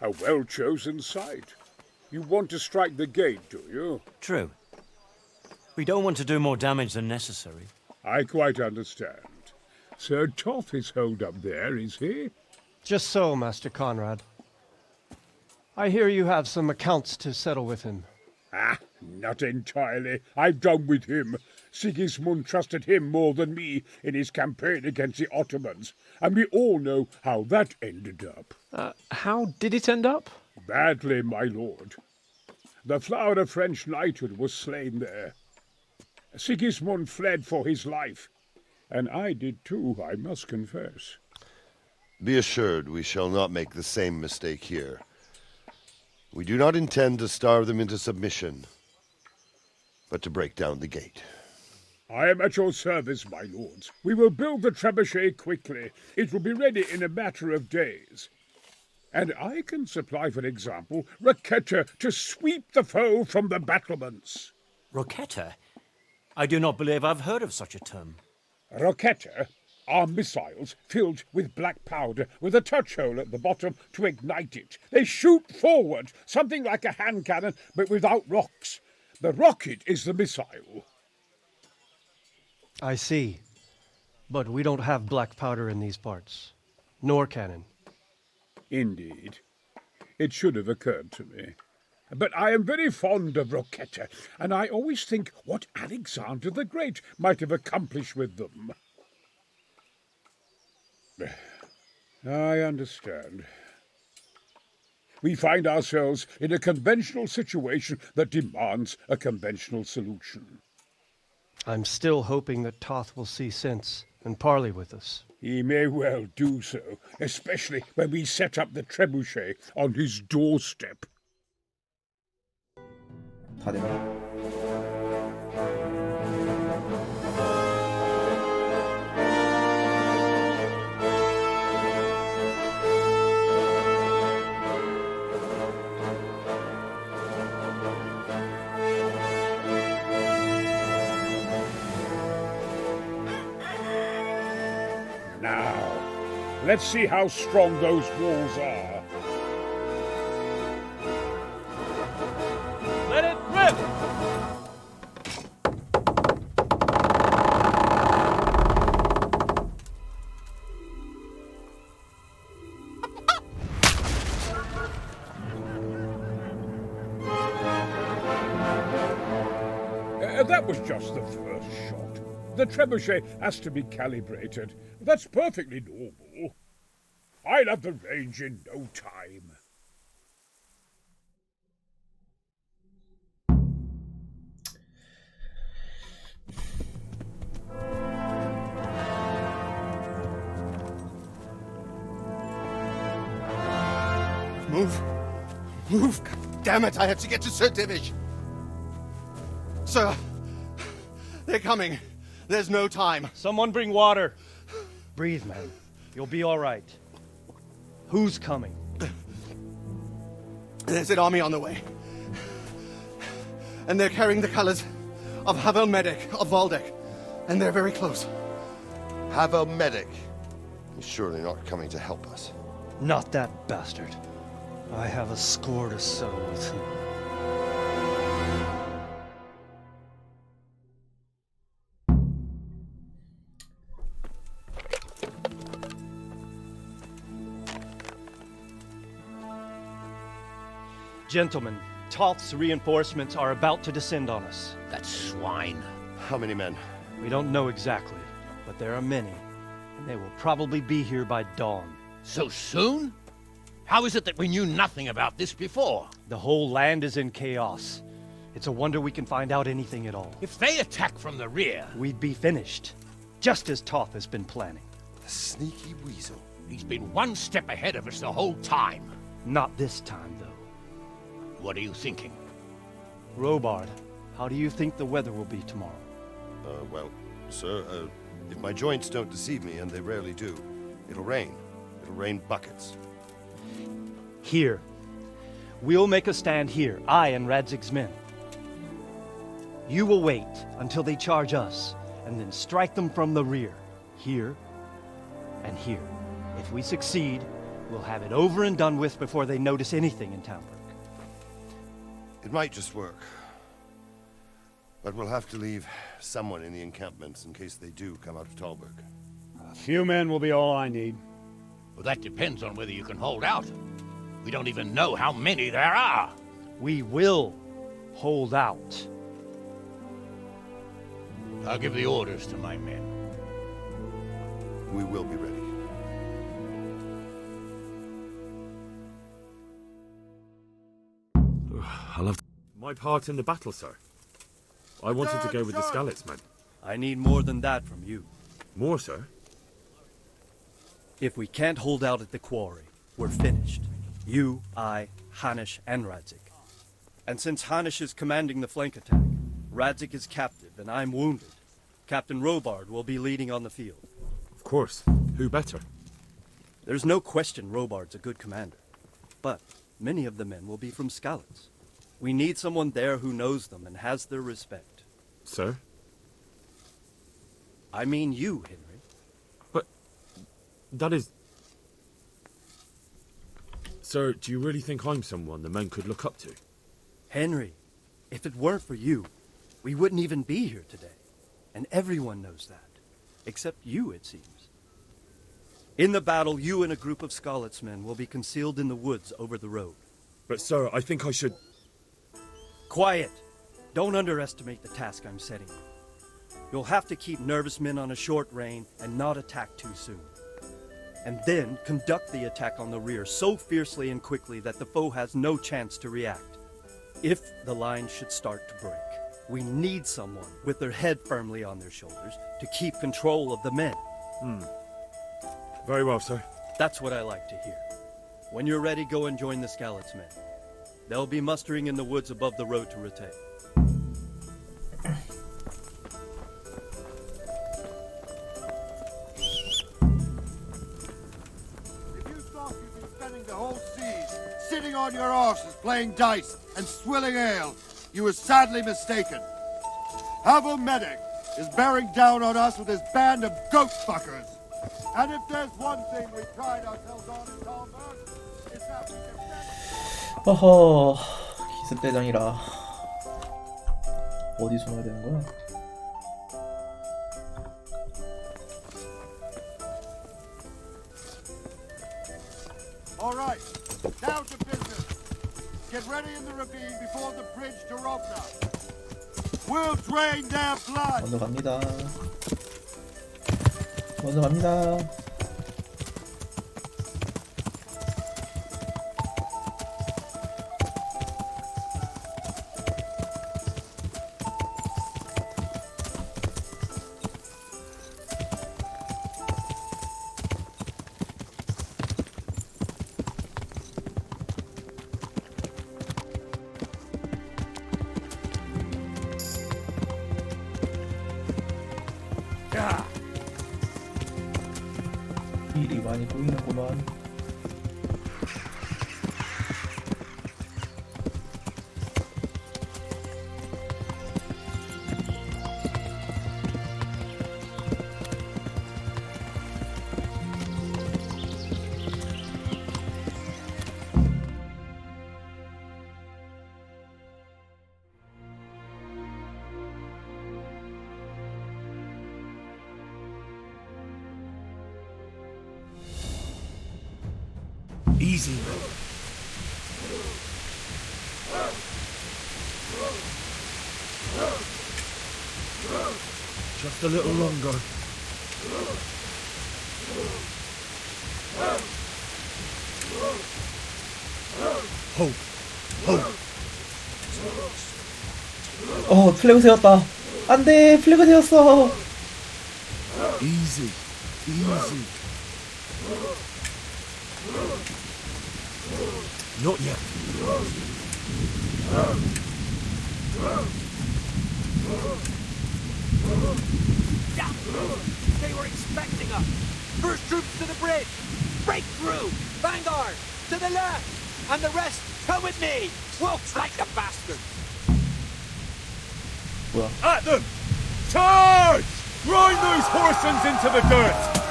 A well-chosen site. You want to strike the gate, do you? True. We don't want to do more damage than necessary. I quite understand. Sir Toth is holed up there, is he? Just so, Master Conrad. I hear you have some accounts to settle with him. Ah, not entirely. I've done with him. Sigismund trusted him more than me in his campaign against the Ottomans, and we all know how that ended up. How did it end up? Badly, my lord. The flower of French knighthood was slain there. Sigismund fled for his life, and I did too, I must confess. Be assured we shall not make the same mistake here. We do not intend to starve them into submission, but to break down the gate. I am at your service, my lords. We will build the trebuchet quickly. It will be ready in a matter of days. And I can supply, for example, Roketa to sweep the foe from the battlements. Roketa? I do not believe I've heard of such a term. Roketa are missiles filled with black powder with a touch hole at the bottom to ignite it. They shoot forward, something like a hand cannon, but without rocks. The rocket is the missile. I see. But we don't have black powder in these parts. Nor cannon. Indeed. It should have occurred to me. But I am very fond of Roketa, and I always think what Alexander the Great might have accomplished with them. I understand. We find ourselves in a conventional situation that demands a conventional solution. I'm still hoping that Toth will see sense and parley with us. He may well do so, especially when we set up the trebuchet on his doorstep. 다 됐네. Now, let's see how strong those walls are. Let it rip! That was just the first shot. The trebuchet has to be calibrated. That's perfectly normal. I'll have the range in no time. Move! Move! God damn it, I have to get to Sir Divish! Sir! They're coming. There's no time. Someone bring water. Breathe, man. You'll be all right. Who's coming? There's an army on the way. And they're carrying the colors of Havel Medic of Valdek. And they're very close. Havel Medic? He's surely not coming to help us. Not that bastard. I have a score to settle with him. Gentlemen, Toth's reinforcements are about to descend on us. That swine. How many men? We don't know exactly, but there are many, and they will probably be here by dawn. So soon? How is it that we knew nothing about this before? The whole land is in chaos. It's a wonder we can find out anything at all. If they attack from the rear... We'd be finished, just as Toth has been planning. The sneaky weasel. He's been one step ahead of us the whole time. Not this time, though. What are you thinking? Robard, how do you think the weather will be tomorrow? Well, sir, if my joints don't deceive me, and they rarely do, it'll rain. It'll rain buckets. Here. We'll make a stand here, I and Radzig's men. You will wait until they charge us, and then strike them from the rear. Here and here. If we succeed, We'll have it over and done with before they notice anything in Talmberg. It might just work. But we'll have to leave someone in the encampments in case they do come out of Talberg. A few men will be all I need. Well, that depends on whether you can hold out. We don't even know how many there are. We will hold out. I'll give the orders to my men. We will be ready. I'll have my part in the battle, sir. I wanted to go with the Skalitz men. I need more than that from you. More, sir? If we can't hold out at the quarry, we're finished. You, I, Hanish, and Radzik. And since Hanish is commanding the flank attack, Radzik is captive and I'm wounded. Captain Robard will be leading on the field. Of course. Who better? There's no question Robard's a good commander. But many of the men will be from Skalitz. We need someone there who knows them and has their respect. Sir? I mean you, Henry. But that is... Sir, do you really think I'm someone the men could look up to? Henry, if it weren't for you, we wouldn't even be here today. And everyone knows that. Except you, it seems. In the battle, you and a group of Skalitz men will be concealed in the woods over the road. But sir, I think I should... Quiet! Don't underestimate the task I'm setting you. You'll have to keep nervous men on a short rein and not attack too soon. And then conduct the attack on the rear so fiercely and quickly that the foe has no chance to react. If the line should start to break, we need someone with their head firmly on their shoulders to keep control of the men. Very well, sir. That's what I like to hear. When you're ready, go and join the Skalitz men. They'll be mustering in the woods above the road to Rete. If you thought you'd be spending the whole siege sitting on your arses playing dice and swilling ale, you were sadly mistaken. Havel Medic is bearing down on us with his band of goat fuckers. And if there's one thing we pride ourselves on in Talberg, it's that we defend... 허허, 기습대장이라. 어디서 넣어야 되는 거야? All right, down to business. Get ready in the ravine before the bridge to Rovna. We'll drain their blood. 먼저 갑니다. 먼저 갑니다. 일이 많이 꼬이는구만. Easy. Just a little longer. Hold. 플래그 세웠다. 안 돼, 플래그 세웠어. Easy. Not yet. They were expecting us. First troops to the bridge. Break through. Vanguard to the left. And the rest, come with me. We'll flank the bastards. 뭐야? At them! Charge! Grind those horsens into the dirt!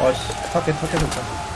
아씨, 타켓 됐다.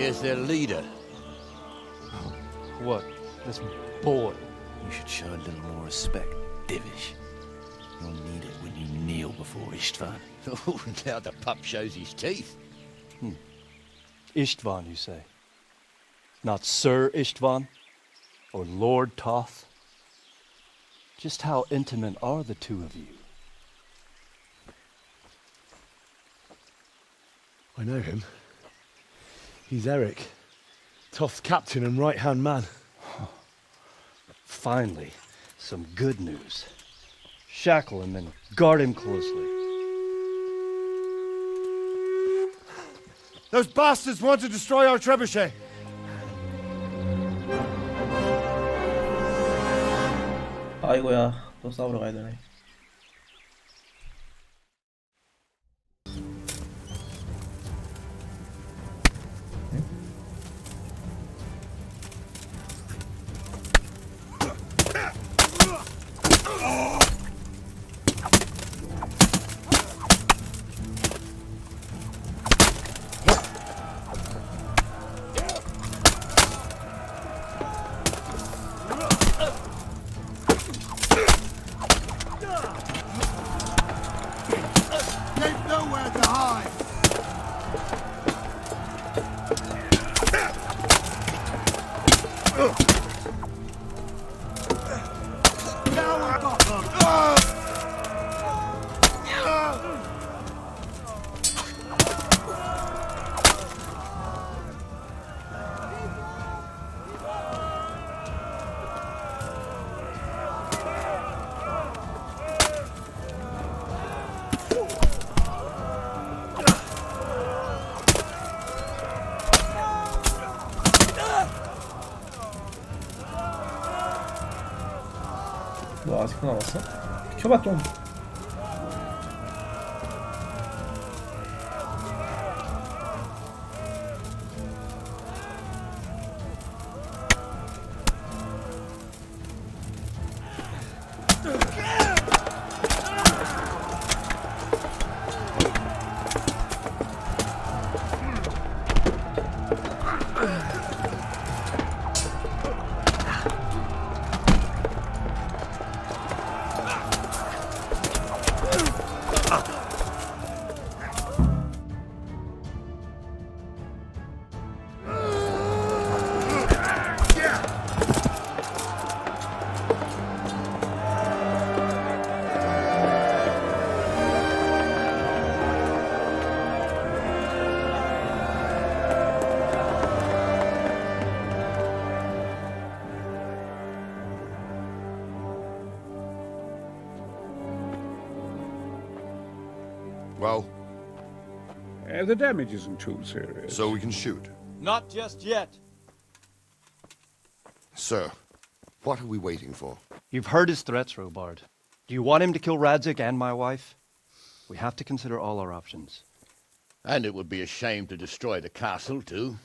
Here's their leader. What? This boy? You should show a little more respect, Divish. You'll need it when you kneel before Istvan. Oh, now the pup shows his teeth. Istvan, you say? Not Sir Istvan? Or Lord Toth? Just how intimate are the two of you? I know him. He's Eric, Toth's captain and right-hand man. Finally, some good news. Shackle him and guard him closely. Those bastards want to destroy our trebuchet. 아이고야, 또 싸우러 가야 되네. They've nowhere to hide. Now we've got them. 뭐 아직도 남았어? 켜봐 좀. Well, The damage isn't too serious. so we can shoot. Not just yet. Sir, what are we waiting for? You've heard his threats, Robard. Do you want him to kill Radzik and my wife? We have to consider all our options. And it would be a shame to destroy the castle, too.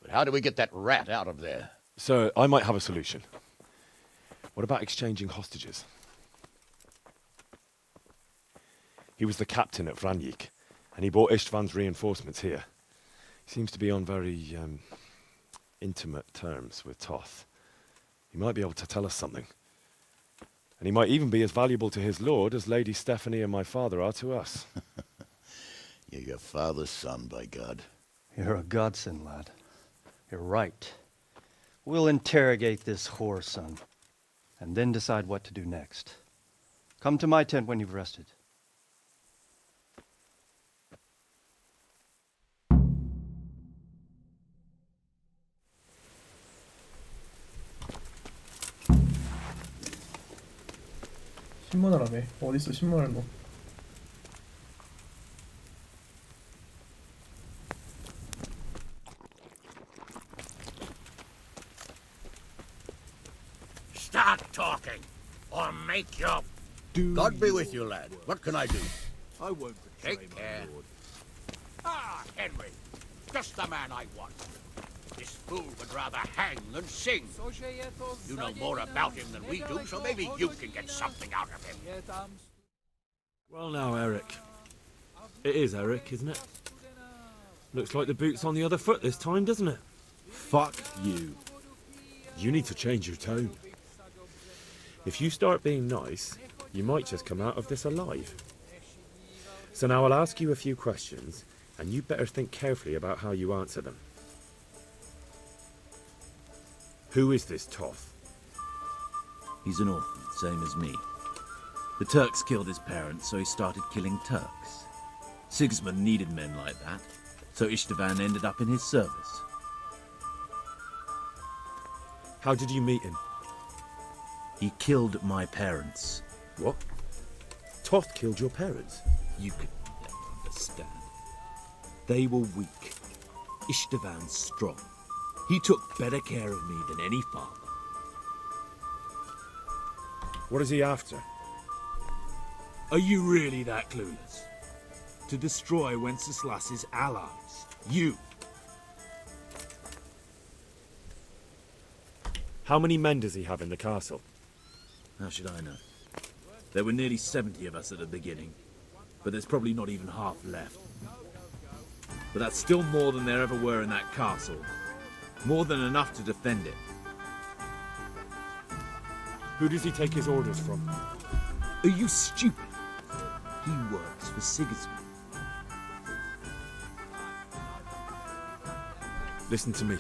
But how do we get that rat out of there? Sir, I might have a solution. What about exchanging hostages? He was the captain at Vranjik, and he brought Istvan's reinforcements here. He seems to be on very, intimate terms with Toth. He might be able to tell us something. And he might even be as valuable to his lord as Lady Stephanie and my father are to us. You're your father's son, by God. You're a godsend, lad. You're right. We'll interrogate this whore, son, and then decide what to do next. Come to my tent when you've rested. 신문을 하네. 어딨어 신문을 뭐. Start talking, or make your... God be with you, lad. What can I do? I won't betray Take my care. lord. Ah, Henry. Just the man I want. This fool would rather hang than sing. You know more about him than we do, so maybe you can get something out of him. Well now, Eric. It is Eric, isn't it? Looks like the boot's on the other foot this time, doesn't it? Fuck you. You need to change your tone. If you start being nice, you might just come out of this alive. So now I'll ask you a few questions, and you better think carefully about how you answer them. Who is this Toth? He's an orphan, same as me. The Turks killed his parents, so he started killing Turks. Sigismund needed men like that, so Istvan ended up in his service. How did you meet him? He killed my parents. What? Toth killed your parents? You can never understand. They were weak. Istvan's strong. He took better care of me than any father. What is he after? Are you really that clueless? To destroy Wenceslas's allies. You. How many men does he have in the castle? How should I know? There were nearly 70 of us at the beginning, but there's probably not even half left. But that's still more than there ever were in that castle. More than enough to defend it. Who does he take his orders from? Are you stupid? He works for Sigismund. Listen to me.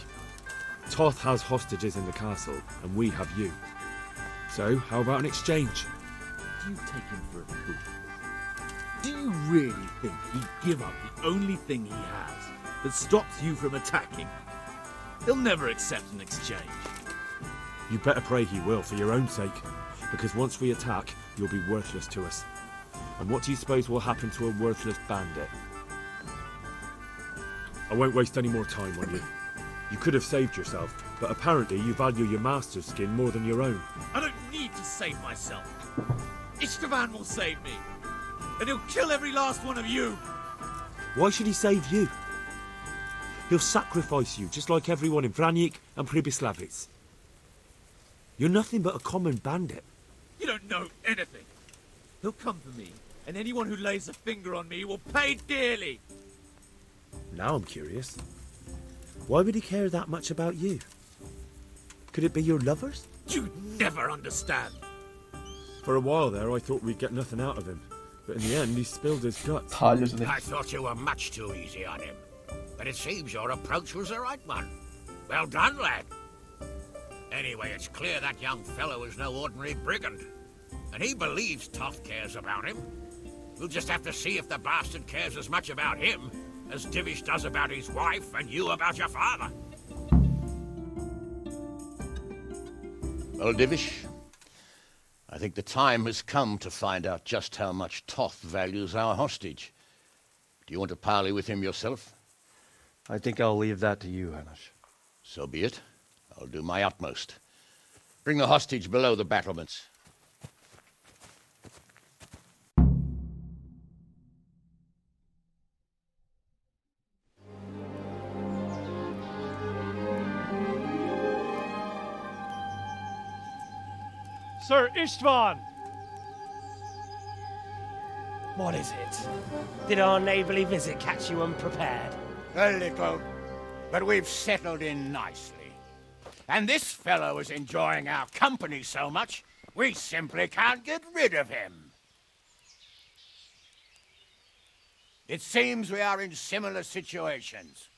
Toth has hostages in the castle, and we have you. So, how about an exchange? Do you take him for a fool? Do you really think he'd give up the only thing he has that stops you from attacking? He'll never accept an exchange. You better pray he will, for your own sake. Because once we attack, you'll be worthless to us. And what do you suppose will happen to a worthless bandit? I won't waste any more time on you. You could have saved yourself, but apparently you value your master's skin more than your own. I don't need to save myself. Istvan will save me. And he'll kill every last one of you. Why should he save you? He'll sacrifice you, just like everyone in Vranyik and Pribyslavitz. You're nothing but a common bandit. You don't know anything. He'll come for me, and anyone who lays a finger on me will pay dearly. Now I'm curious. Why would he care that much about you? Could it be your lovers? You'd never understand. For a while there, I thought we'd get nothing out of him. But in the end, he spilled his guts. 다 알려주네. I thought you were much too easy on him. But it seems your approach was the right one. Well done, lad. Anyway, it's clear that young fellow is no ordinary brigand. And he believes Toth cares about him. We'll just have to see if the bastard cares as much about him as Divish does about his wife and you about your father. Well, Divish, I think the time has come to find out just how much Toth values our hostage. Do you want to parley with him yourself? I think I'll leave that to you, Hanish. So be it. I'll do my utmost. Bring the hostage below the battlements. Sir Istvan! What is it? Did our neighbourly visit catch you unprepared? A little, but we've settled in nicely. And this fellow is enjoying our company so much, we simply can't get rid of him. It seems we are in similar situations.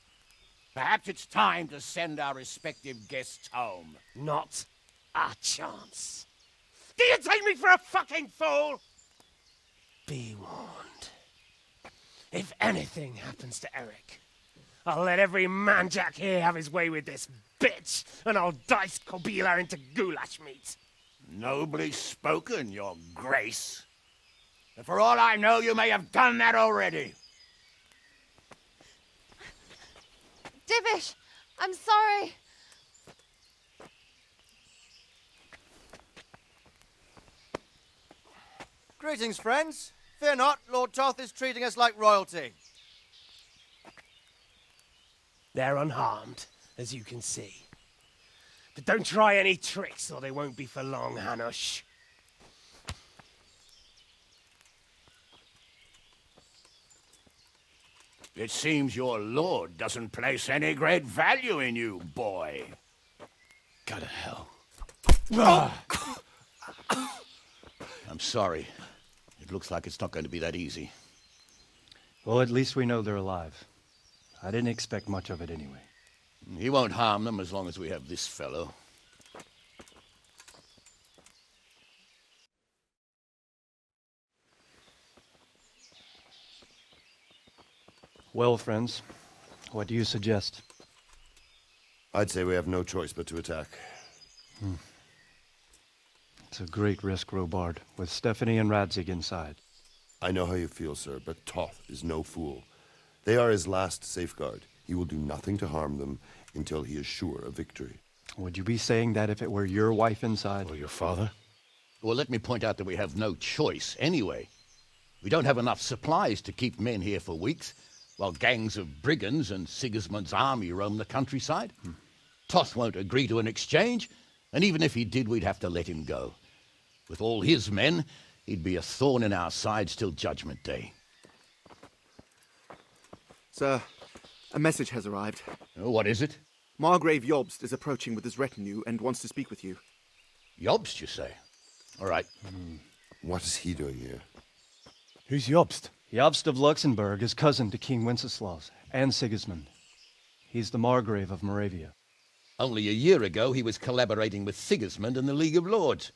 Perhaps it's time to send our respective guests home. Not a chance. Do you take me for a fucking fool? Be warned. If anything happens to Eric, I'll let every manjack here have his way with this bitch, and I'll dice Kobila into goulash meat. Nobly spoken, your grace. But for all I know, you may have done that already. Divish, I'm sorry. Greetings, friends. Fear not, Lord Toth is treating us like royalty. They're unharmed, as you can see. But don't try any tricks, or they won't be for long, Hanush. It seems your lord doesn't place any great value in you, boy. Go to hell. I'm sorry. It looks like it's not going to be that easy. Well, at least we know they're alive. I didn't expect much of it anyway. He won't harm them as long as we have this fellow. Well, friends, what do you suggest? I'd say we have no choice but to attack. It's a great risk, Robard, with Stephanie and Radzig inside. I know how you feel, sir, but Toth is no fool. They are his last safeguard. He will do nothing to harm them until he is sure of victory. Would you be saying that if it were your wife inside? Or your father? Well, let me point out that we have no choice anyway. We don't have enough supplies to keep men here for weeks, while gangs of brigands and Sigismund's army roam the countryside. Toth won't agree to an exchange, and even if he did, we'd have to let him go. With all his men, he'd be a thorn in our sides till Judgment Day. Sir, a message has arrived. Oh, what is it? Margrave Jobst is approaching with his retinue and wants to speak with you. Jobst, you say? All right. What is he doing here? Who's Jobst? Jobst of Luxembourg is cousin to King Wenceslaus and Sigismund. He's the Margrave of Moravia. Only a year ago, he was collaborating with Sigismund and the League of Lords.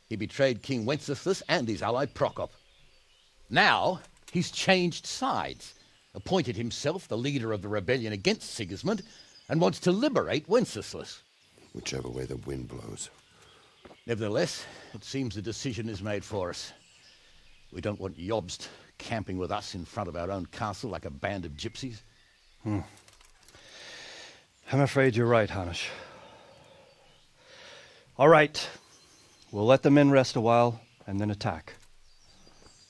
He betrayed King Wenceslas and his ally Prokop. Now, he's changed sides, appointed himself the leader of the rebellion against Sigismund, and wants to liberate Wenceslas. Whichever way the wind blows. Nevertheless, it seems the decision is made for us. We don't want Jobst camping with us in front of our own castle like a band of gypsies. I'm afraid you're right, Hanish. All right. We'll let the men rest a while and then attack.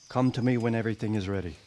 Come to me when everything is ready.